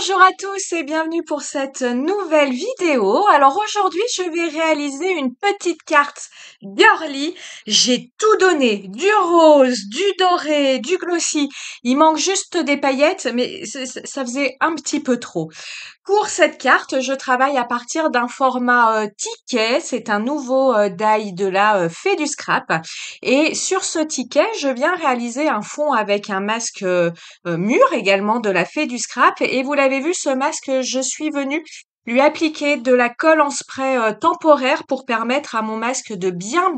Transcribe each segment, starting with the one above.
Bonjour à tous et bienvenue pour cette nouvelle vidéo. Alors aujourd'hui, je vais réaliser une petite carte girly. J'ai tout donné, du rose, du doré, du glossy. Il manque juste des paillettes, mais ça faisait un petit peu trop. Pour cette carte, je travaille à partir d'un format ticket. C'est un nouveau die de la Fée du Scrap. Et sur ce ticket, je viens réaliser un fond avec un masque mûr également de la Fée du Scrap. Et vous l'avez vu, ce masque, je suis venue lui appliquer de la colle en spray temporaire pour permettre à mon masque de bien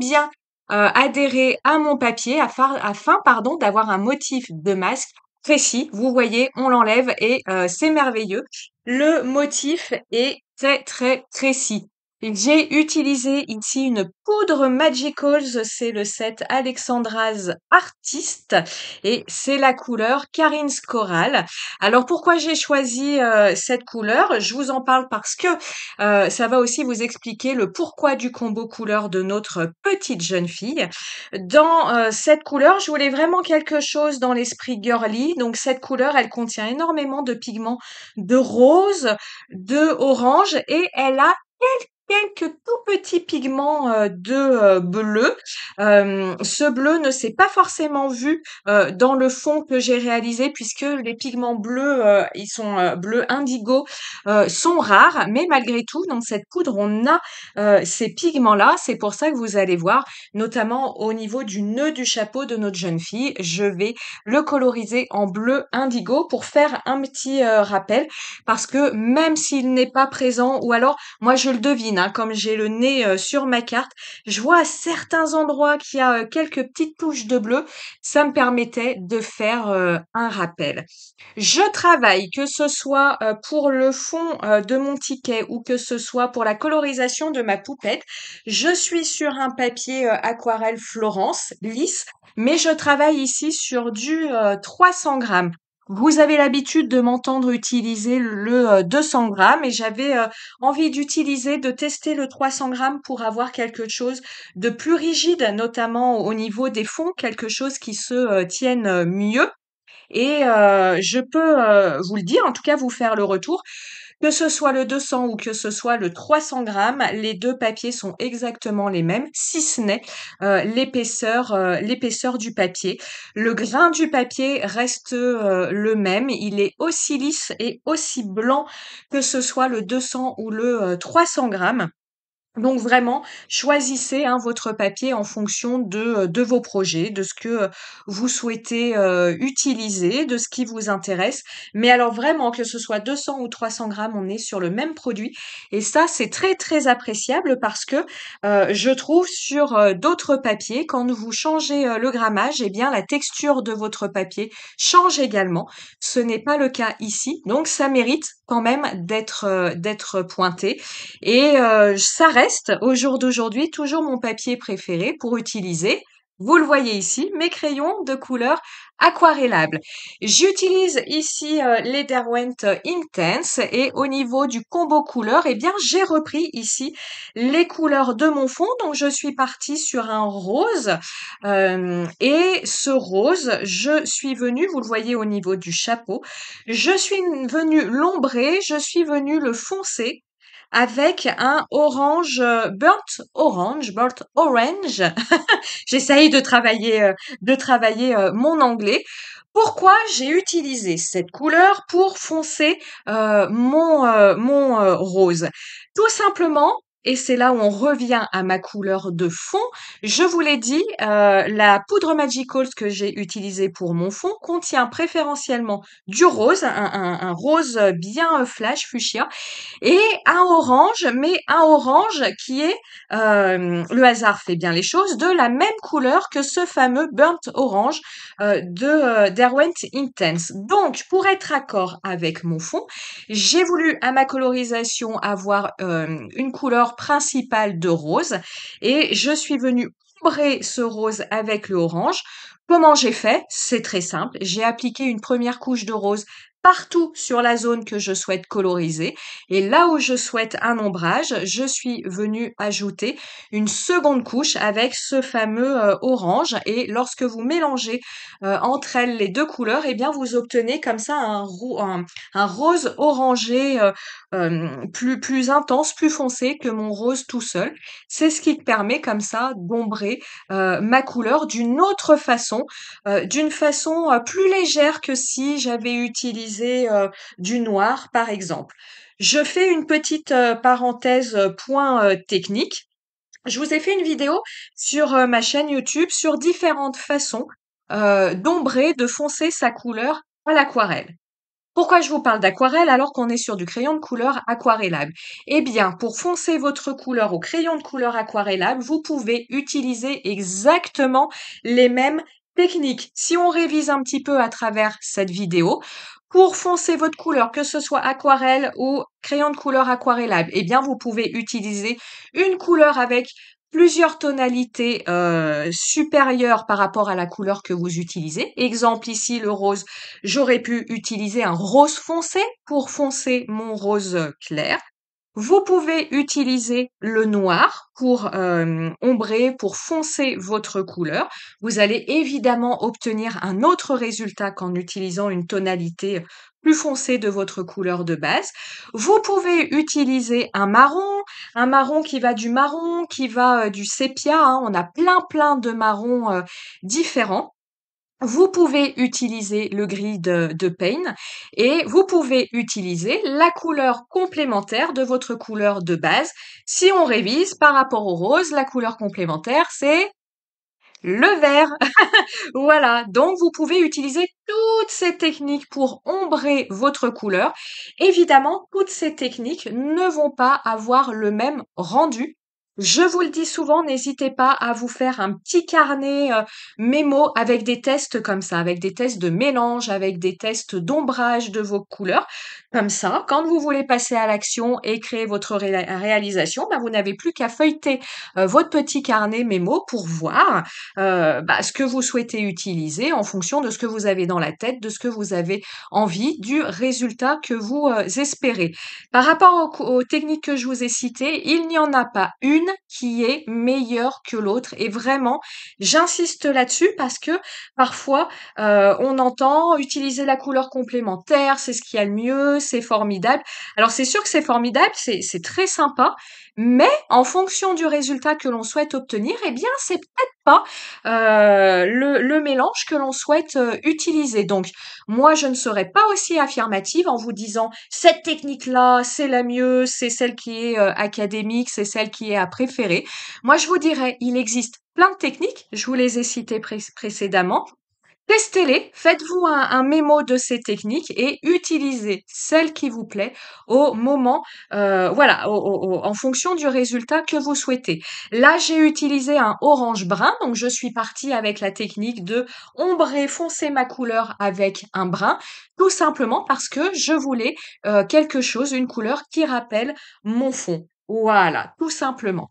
adhérer à mon papier afin pardon, d'avoir un motif de masque précis. Vous voyez, on l'enlève et c'est merveilleux. Le motif est très précis. J'ai utilisé ici une poudre Magicals, c'est le set Alexandra's Artist et c'est la couleur Karin's Coral. Alors pourquoi j'ai choisi cette couleur? Je vous en parle parce que ça va aussi vous expliquer le pourquoi du combo couleur de notre petite jeune fille. Dans cette couleur, je voulais vraiment quelque chose dans l'esprit girly. Donc cette couleur, elle contient énormément de pigments de rose, de orange et elle a quelques tout petits pigments de bleu. Ce bleu ne s'est pas forcément vu dans le fond que j'ai réalisé puisque les pigments bleus, ils sont bleu indigo, sont rares, mais malgré tout, dans cette poudre, on a ces pigments-là. C'est pour ça que vous allez voir, notamment au niveau du nœud du chapeau de notre jeune fille, je vais le coloriser en bleu indigo pour faire un petit rappel parce que même s'il n'est pas présent ou alors moi, je le devine, hein, comme j'ai le nez sur ma carte, je vois à certains endroits qu'il y a quelques petites touches de bleu. Ça me permettait de faire un rappel. Je travaille, que ce soit pour le fond de mon ticket ou que ce soit pour la colorisation de ma poupette. Je suis sur un papier aquarelle Florence, lisse, mais je travaille ici sur du 300 grammes. Vous avez l'habitude de m'entendre utiliser le 200 grammes et j'avais envie de tester le 300 grammes pour avoir quelque chose de plus rigide, notamment au niveau des fonds, quelque chose qui se tienne mieux. Et je peux vous le dire, en tout cas vous faire le retour. Que ce soit le 200 ou que ce soit le 300 grammes, les deux papiers sont exactement les mêmes, si ce n'est l'épaisseur du papier. Le grain du papier reste le même, il est aussi lisse et aussi blanc que ce soit le 200 ou le 300 grammes. Donc vraiment, choisissez hein, votre papier en fonction de vos projets, de ce que vous souhaitez utiliser, de ce qui vous intéresse. Mais alors vraiment, que ce soit 200 ou 300 grammes, on est sur le même produit. Et ça, c'est très appréciable parce que je trouve sur d'autres papiers, quand vous changez le grammage, eh bien la texture de votre papier change également. Ce n'est pas le cas ici. Donc ça mérite quand même d'être pointé. Et ça reste, au jour d'aujourd'hui, toujours mon papier préféré pour utiliser. Vous le voyez ici, mes crayons de couleur aquarellable. J'utilise ici les Derwent Inktense et au niveau du combo couleur, eh bien, j'ai repris ici les couleurs de mon fond. Donc, je suis partie sur un rose et ce rose, je suis venue, vous le voyez au niveau du chapeau, je suis venue l'ombrer, je suis venue le foncer avec un orange, burnt orange. J'essaye de travailler mon anglais. Pourquoi j'ai utilisé cette couleur pour foncer mon rose? Tout simplement, et c'est là où on revient à ma couleur de fond, je vous l'ai dit, la poudre Magicals que j'ai utilisée pour mon fond contient préférentiellement du rose, un rose bien flash fuchsia, et un orange, mais un orange qui est, le hasard fait bien les choses, de la même couleur que ce fameux burnt orange de Derwent Intense. Donc, pour être accord avec mon fond, j'ai voulu à ma colorisation avoir une couleur principale de rose et je suis venue ombrer ce rose avec le orange. Comment j'ai fait? C'est très simple. J'ai appliqué une première couche de rose partout sur la zone que je souhaite coloriser. Et là où je souhaite un ombrage, je suis venue ajouter une seconde couche avec ce fameux orange. Et lorsque vous mélangez entre elles les deux couleurs, eh bien vous obtenez comme ça un rose orangé plus intense, plus foncé que mon rose tout seul. C'est ce qui permet comme ça d'ombrer ma couleur d'une façon plus légère que si j'avais utilisé du noir, par exemple. Je fais une petite parenthèse point technique. Je vous ai fait une vidéo sur ma chaîne YouTube sur différentes façons d'ombrer, de foncer sa couleur à l'aquarelle. Pourquoi je vous parle d'aquarelle alors qu'on est sur du crayon de couleur aquarellable? Eh bien, pour foncer votre couleur au crayon de couleur aquarellable, vous pouvez utiliser exactement les mêmes techniques. Si on révise un petit peu à travers cette vidéo, pour foncer votre couleur, que ce soit aquarelle ou crayon de couleur aquarellable, eh bien, vous pouvez utiliser une couleur avec plusieurs tonalités supérieures par rapport à la couleur que vous utilisez. Exemple ici, le rose. J'aurais pu utiliser un rose foncé pour foncer mon rose clair. Vous pouvez utiliser le noir pour ombrer, pour foncer votre couleur. Vous allez évidemment obtenir un autre résultat qu'en utilisant une tonalité plus foncée de votre couleur de base. Vous pouvez utiliser un marron qui va du marron, qui va du sépia, hein. On a plein de marrons différents. Vous pouvez utiliser le gris de Paint et vous pouvez utiliser la couleur complémentaire de votre couleur de base. Si on révise par rapport au rose, la couleur complémentaire, c'est le vert. Voilà, donc vous pouvez utiliser toutes ces techniques pour ombrer votre couleur. Évidemment, toutes ces techniques ne vont pas avoir le même rendu. Je vous le dis souvent, n'hésitez pas à vous faire un petit carnet mémo avec des tests comme ça, avec des tests de mélange, avec des tests d'ombrage de vos couleurs. Comme ça, quand vous voulez passer à l'action et créer votre réalisation, bah, vous n'avez plus qu'à feuilleter votre petit carnet mémo pour voir ce que vous souhaitez utiliser en fonction de ce que vous avez dans la tête, de ce que vous avez envie, du résultat que vous espérez. Par rapport aux techniques que je vous ai citées, il n'y en a pas une qui est meilleure que l'autre. Et vraiment, j'insiste là-dessus parce que parfois, on entend utiliser la couleur complémentaire, c'est ce qu'il y a le mieux, c'est formidable. Alors c'est sûr que c'est formidable, c'est très sympa, mais en fonction du résultat que l'on souhaite obtenir, eh bien, c'est peut-être pas le mélange que l'on souhaite utiliser. Donc, moi, je ne serais pas aussi affirmative en vous disant cette technique-là, c'est la mieux, c'est celle qui est académique, c'est celle qui est à préférer. Moi, je vous dirais, il existe plein de techniques, je vous les ai citées précédemment. Testez-les, faites-vous un mémo de ces techniques et utilisez celle qui vous plaît au moment, voilà, en fonction du résultat que vous souhaitez. Là, j'ai utilisé un orange brun, donc je suis partie avec la technique de ombrer, foncer ma couleur avec un brun, tout simplement parce que je voulais quelque chose, une couleur qui rappelle mon fond. Voilà, tout simplement.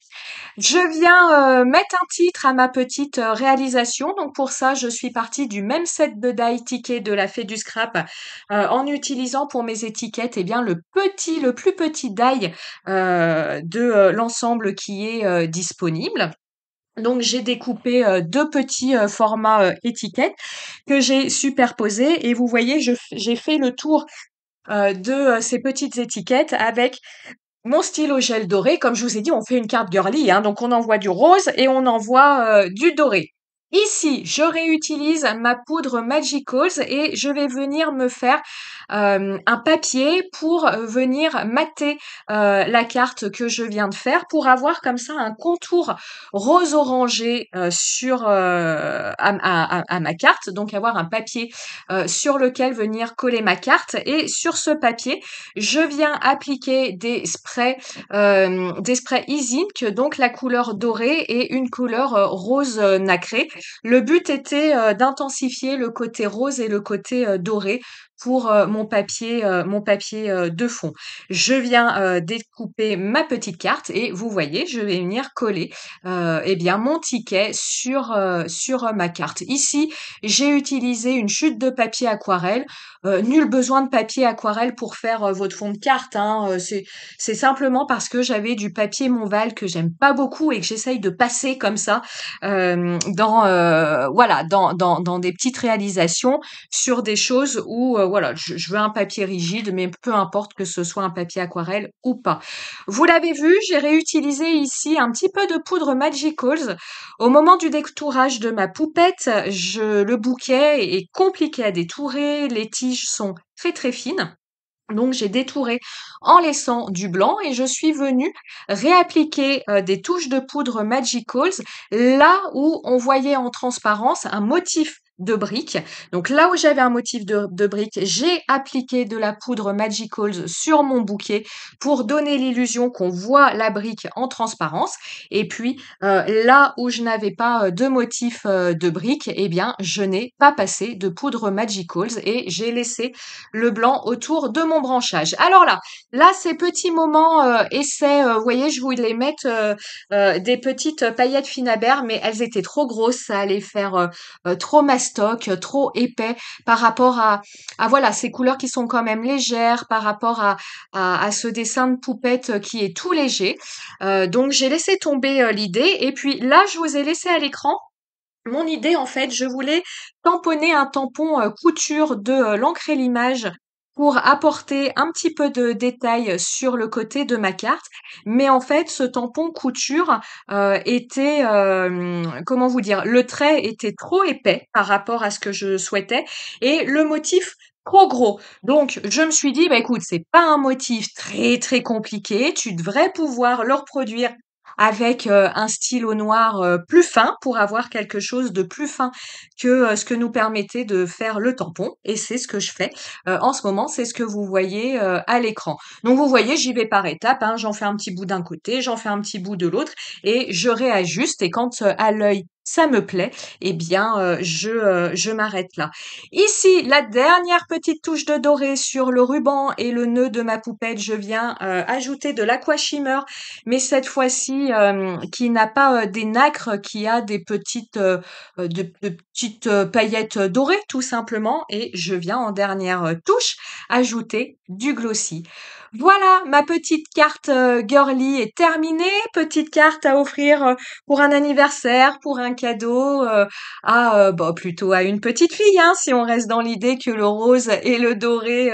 Je viens mettre un titre à ma petite réalisation. Donc pour ça, je suis partie du même set de die ticket de la Fée du Scrap en utilisant pour mes étiquettes eh bien le plus petit die de l'ensemble qui est disponible. Donc j'ai découpé deux petits formats étiquettes que j'ai superposés et vous voyez, j'ai fait le tour de ces petites étiquettes avec mon stylo gel doré. Comme je vous ai dit, on fait une carte girly, hein, donc on envoie du rose et on envoie du doré. Ici, je réutilise ma poudre Magicals et je vais venir me faire un papier pour venir mater la carte que je viens de faire pour avoir comme ça un contour rose orangé à ma carte, donc avoir un papier sur lequel venir coller ma carte et sur ce papier, je viens appliquer des sprays Easy Ink, donc la couleur dorée et une couleur rose nacré. Le but était d'intensifier le côté rose et le côté doré pour, mon papier, de fond. Je viens, découper ma petite carte et vous voyez, je vais venir coller, eh bien mon ticket sur ma carte. Ici, j'ai utilisé une chute de papier aquarelle. Nul besoin de papier aquarelle pour faire, votre fond de carte, hein, c'est simplement parce que j'avais du papier Monval que j'aime pas beaucoup et que j'essaye de passer comme ça, dans, voilà, dans des petites réalisations sur des choses où, voilà, je veux un papier rigide, mais peu importe que ce soit un papier aquarelle ou pas. Vous l'avez vu, j'ai réutilisé ici un petit peu de poudre Magicals. Au moment du détourage de ma poupette, le bouquet est compliqué à détourer, les tiges sont très très fines. Donc j'ai détouré en laissant du blanc et je suis venue réappliquer des touches de poudre Magicals là où on voyait en transparence un motif de briques. Donc là où j'avais un motif de briques, j'ai appliqué de la poudre Magicals sur mon bouquet pour donner l'illusion qu'on voit la brique en transparence. Et puis là où je n'avais pas de motif de briques, eh bien je n'ai pas passé de poudre Magicals et j'ai laissé le blanc autour de mon branchage. Alors là, ces petits moments essais, vous voyez, je voulais mettre des petites paillettes Finabert, mais elles étaient trop grosses, ça allait faire trop mastoc, trop épais par rapport à voilà ces couleurs qui sont quand même légères, par rapport à ce dessin de poupette qui est tout léger. Donc j'ai laissé tomber l'idée, et puis là, je vous ai laissé à l'écran mon idée, en fait. Je voulais tamponner un tampon couture de l'encre et l'image pour apporter un petit peu de détail sur le côté de ma carte. Mais en fait, ce tampon couture était, comment vous dire, le trait était trop épais par rapport à ce que je souhaitais et le motif trop gros. Donc, je me suis dit, bah écoute, c'est pas un motif très très compliqué. Tu devrais pouvoir le reproduire avec un stylo noir plus fin pour avoir quelque chose de plus fin que ce que nous permettait de faire le tampon. Et c'est ce que je fais en ce moment, c'est ce que vous voyez à l'écran. Donc vous voyez, j'y vais par étapes, hein. J'en fais un petit bout d'un côté, j'en fais un petit bout de l'autre et je réajuste. Et quand à l'œil ça me plaît, eh bien je m'arrête là. Ici, la dernière petite touche de doré sur le ruban et le nœud de ma poupette, je viens ajouter de l'aqua shimmer, mais cette fois-ci qui n'a pas des nacres, qui a des petites de petites paillettes dorées tout simplement, et je viens en dernière touche ajouter du glossy. Voilà, ma petite carte girly est terminée. Petite carte à offrir pour un anniversaire, pour un cadeau à bah, plutôt à une petite fille, hein, si on reste dans l'idée que le rose et le doré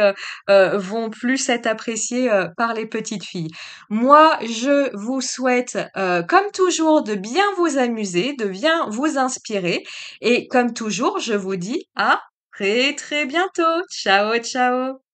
vont plus être appréciés par les petites filles. Moi, je vous souhaite, comme toujours, de bien vous amuser, de bien vous inspirer. Et comme toujours, je vous dis à très très bientôt. Ciao, ciao.